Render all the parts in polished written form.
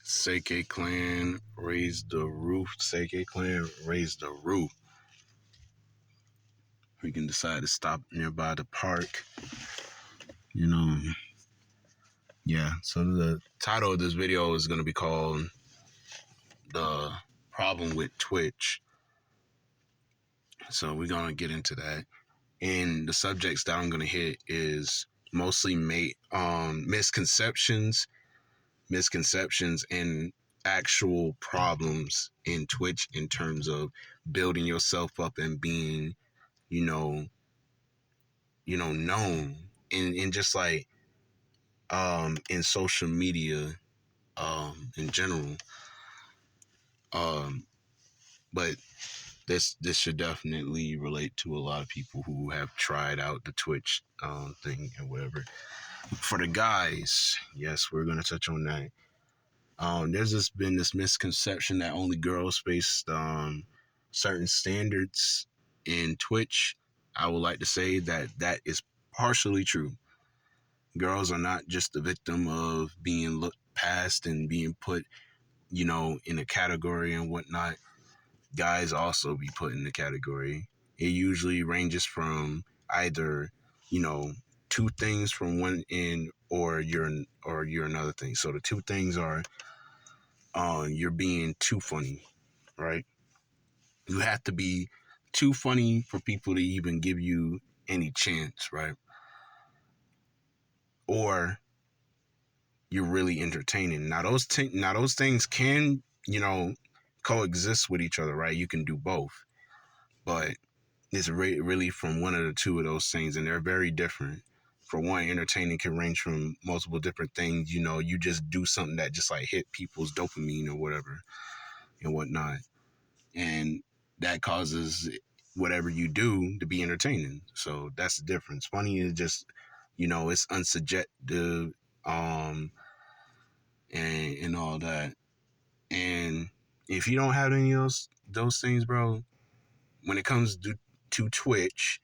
Seike Clan raise the roof. Seike Clan raise the roof. We can decide to stop nearby the park. You know, yeah. So the title of this video is going to be called The Problem with Twitch. So we're going to get into that. And the subjects that I'm going to hit is mostly misconceptions and actual problems in Twitch in terms of building yourself up and being, known and just like in social media in general. But this should definitely relate to a lot of people who have tried out the Twitch thing and whatever. For the guys, yes, we're gonna touch on that. There's just been this misconception that only girls face certain standards in Twitch. I would like to say that is partially true. Girls are not just the victim of being looked past and being put, in a category and whatnot. Guys also be put in the category. It usually ranges from either, two things from one end or you're another thing. So the two things are you're being too funny, right? You have to be too funny for people to even give you any chance, right? Or you're really entertaining. Now those things can, coexist with each other, right? You can do both, but it's really from one of the two of those things, and they're very different. For one, entertaining can range from multiple different things. You just do something that just like hit people's dopamine or whatever and whatnot, and that causes whatever you do to be entertaining. So that's the difference. Funny is just, it's unsubjective, and all that. And if you don't have any of those things, bro, when it comes to Twitch,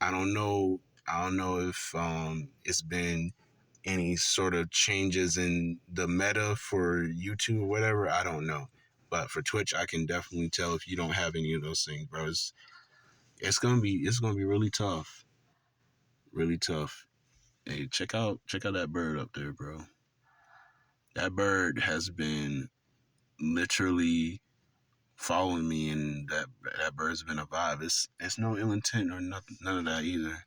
I don't know if it's been any sort of changes in the meta for YouTube or whatever. I don't know. But for Twitch, I can definitely tell if you don't have any of those things, bro. It's gonna be really tough. Really tough. Hey, check out that bird up there, bro. That bird has been literally following me, and that bird's been a vibe. It's no ill intent or nothing, none of that either.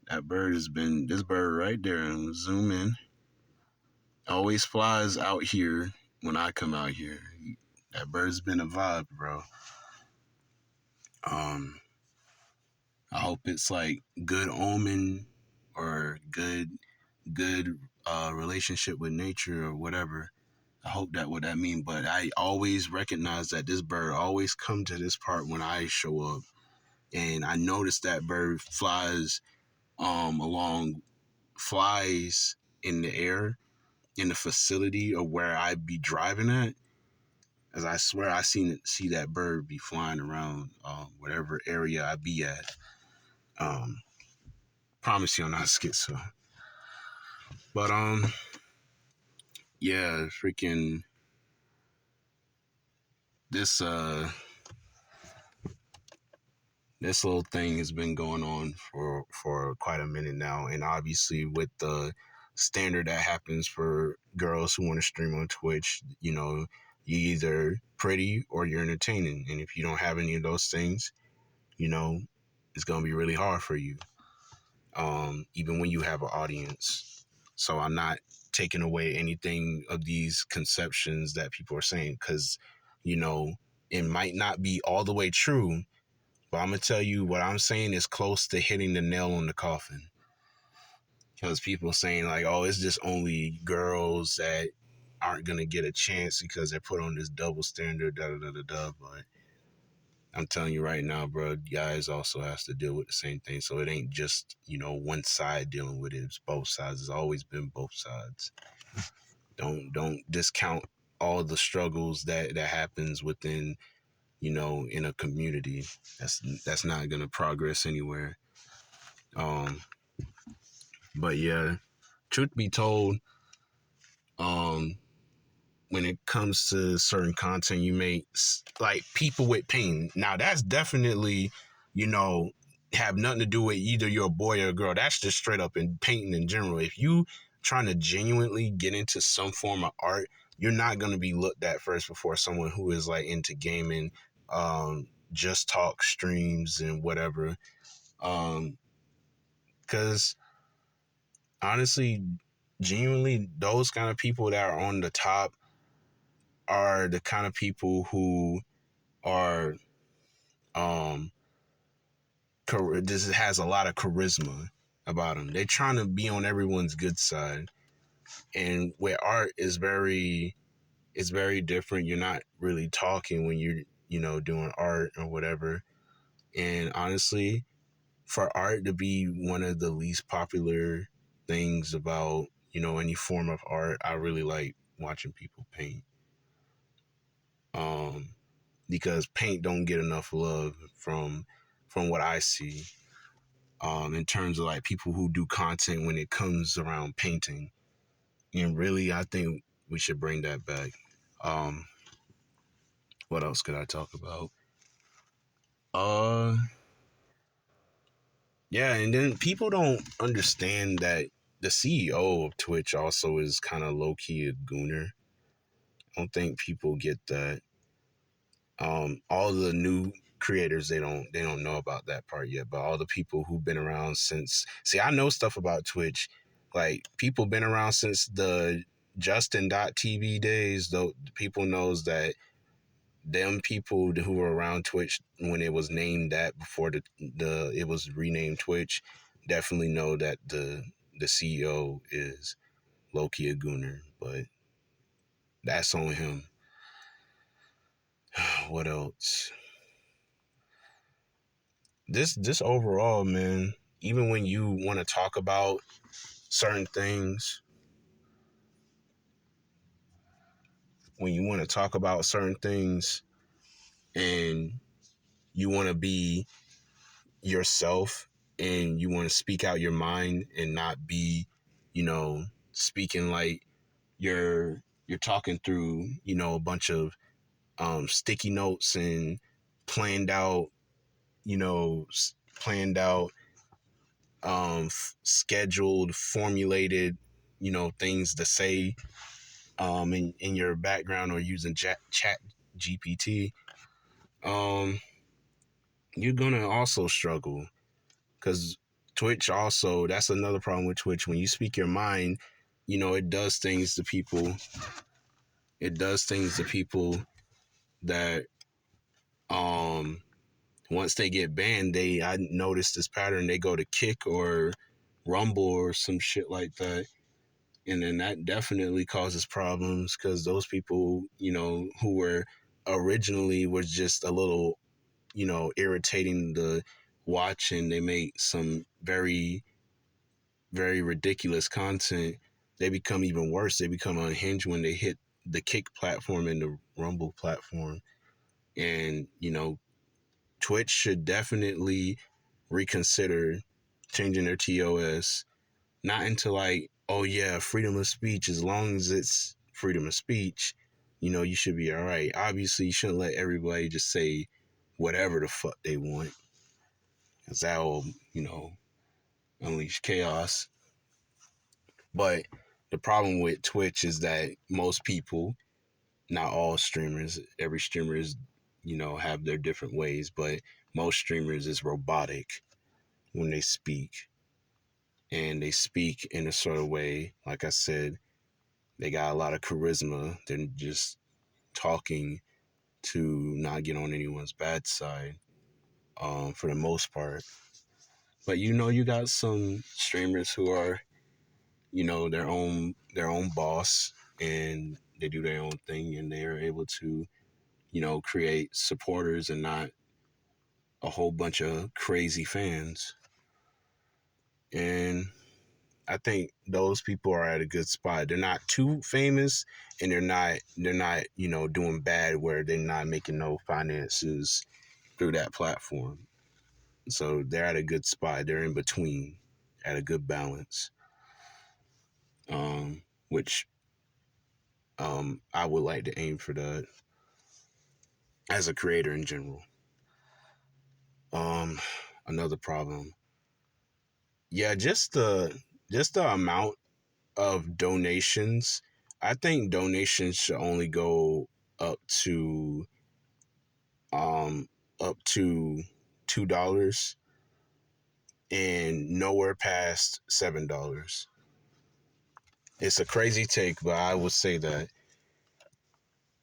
That bird has been this bird right there, and zoom in. Always flies out here when I come out here. That bird's been a vibe, bro. I hope it's like good omen or good relationship with nature or whatever. I hope that what that mean, but I always recognize that this bird always come to this part when I show up, and I noticed that bird flies in the air in the facility of where I be driving at. As I swear I see that bird be flying around whatever area I be at. Promise you I'm not schizo. But yeah, freaking this little thing has been going on for quite a minute now, and obviously with the standard that happens for girls who want to stream on Twitch, you're either pretty or you're entertaining, and if you don't have any of those things, it's gonna be really hard for you, even when you have an audience. So I'm not taking away anything of these conceptions that people are saying, because it might not be all the way true. But I'm going to tell you what I'm saying is close to hitting the nail on the coffin. Because people saying like, oh, it's just only girls that aren't going to get a chance because they're put on this double standard, da-da-da-da-da. But I'm telling you right now, bro, guys also has to deal with the same thing. So it ain't just, one side dealing with it. It's both sides. It's always been both sides. Don't discount all the struggles that happens within, in a community. That's not gonna progress anywhere. But yeah, truth be told, when it comes to certain content you make, like people with pain. Now that's definitely, you know, have nothing to do with either you're a boy or a girl. That's just straight up in painting in general. If you trying to genuinely get into some form of art, you're not going to be looked at first before someone who is like into gaming, just talk streams and whatever. Because honestly, genuinely, those kind of people that are on the top are the kind of people who are um this has a lot of charisma about them. They're trying to be on everyone's good side, and with art is very, it's very different. You're not really talking when you're, you know, doing art or whatever. And honestly, for art to be one of the least popular things about, you know, any form of art, I really like watching people paint. Um, because paint don't get enough love from what I see. In terms of like people who do content when it comes around painting, and really, I think we should bring that back. Um, what else could I talk about? Uh, yeah, and then people don't understand that the CEO of Twitch also is kind of low key a gooner. I don't think people get that. All the new creators, they don't know about that part yet, but all the people who've been around since, see, I know stuff about Twitch, like people been around since the Justin.tv days. Though people knows that them people who were around Twitch when it was named that before the it was renamed Twitch definitely know that the CEO is Loki a gooner, but that's on him. What else? This overall, man, even when you want to talk about certain things, when you want to talk about certain things and you want to be yourself and you want to speak out your mind and not be, you know, speaking like you're talking through, you know, a bunch of sticky notes and planned out, you know, planned out, scheduled, formulated, you know, things to say in your background or using chat GPT, um, you're gonna also struggle because Twitch also, that's another problem with Twitch. When you speak your mind, you know, it does things to people. It does things to people that um once they get banned, I noticed this pattern. They go to Kick or Rumble or some shit like that, and then that definitely causes problems because those people, you know, who were originally was just a little, you know, irritating to watch, and they make some very, very ridiculous content. They become even worse. They become unhinged when they hit the Kick platform and the Rumble platform. And, you know, Twitch should definitely reconsider changing their TOS, not into like, oh yeah, freedom of speech. As long as it's freedom of speech, you know, you should be all right. Obviously, you shouldn't let everybody just say whatever the fuck they want, because that will, you know, unleash chaos. But the problem with Twitch is that most people, not all streamers, every streamer is, you know, have their different ways, but most streamers is robotic when they speak. And they speak in a sort of way, like I said, they got a lot of charisma. They're just talking to not get on anyone's bad side, for the most part. But you know, you got some streamers who are, you know, their own boss, and they do their own thing, and they are able to, you know, create supporters and not a whole bunch of crazy fans. And I think those people are at a good spot. They're not too famous, and they're not, you know, doing bad where they're not making no finances through that platform. So they're at a good spot. They're in between, at a good balance. Which I would like to aim for that as a creator in general. Um, Another problem, yeah, just the amount of donations. I think donations should only go up to um $2 and nowhere past $7. It's a crazy take, but I would say that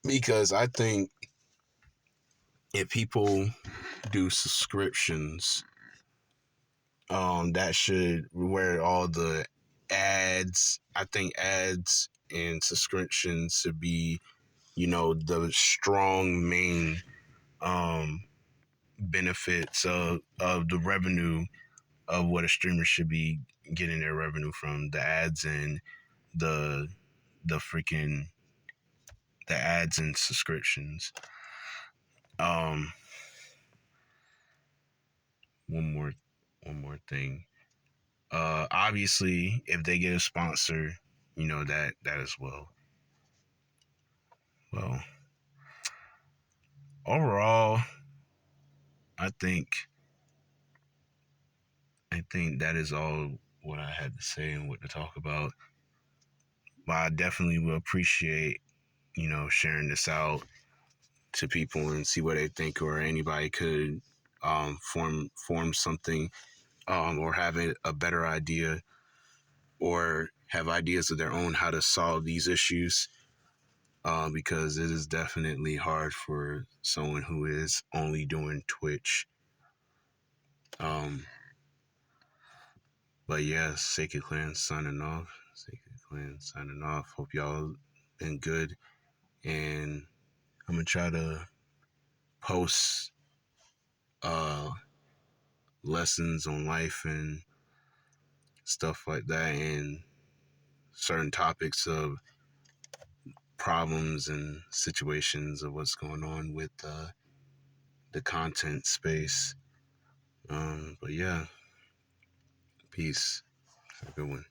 because I think if people do subscriptions, that should where all the ads. I think ads and subscriptions should be, the strong main um benefits of the revenue of what a streamer should be getting their revenue from, the ads and the the freaking the ads and subscriptions. Um, one more thing. Obviously, if they get a sponsor, that as well. Well, overall, I think that is all what I had to say and what to talk about. But I definitely will appreciate, sharing this out to people and see what they think, or anybody could form something, or have a better idea, or have ideas of their own how to solve these issues, because it is definitely hard for someone who is only doing Twitch. Um, but yeah, Sacred Clan signing off. Sacred Clan signing off. Hope y'all been good, and I'm gonna try to post uh lessons on life and stuff like that, and certain topics of problems and situations of what's going on with the content space. But yeah, peace. Have a good one.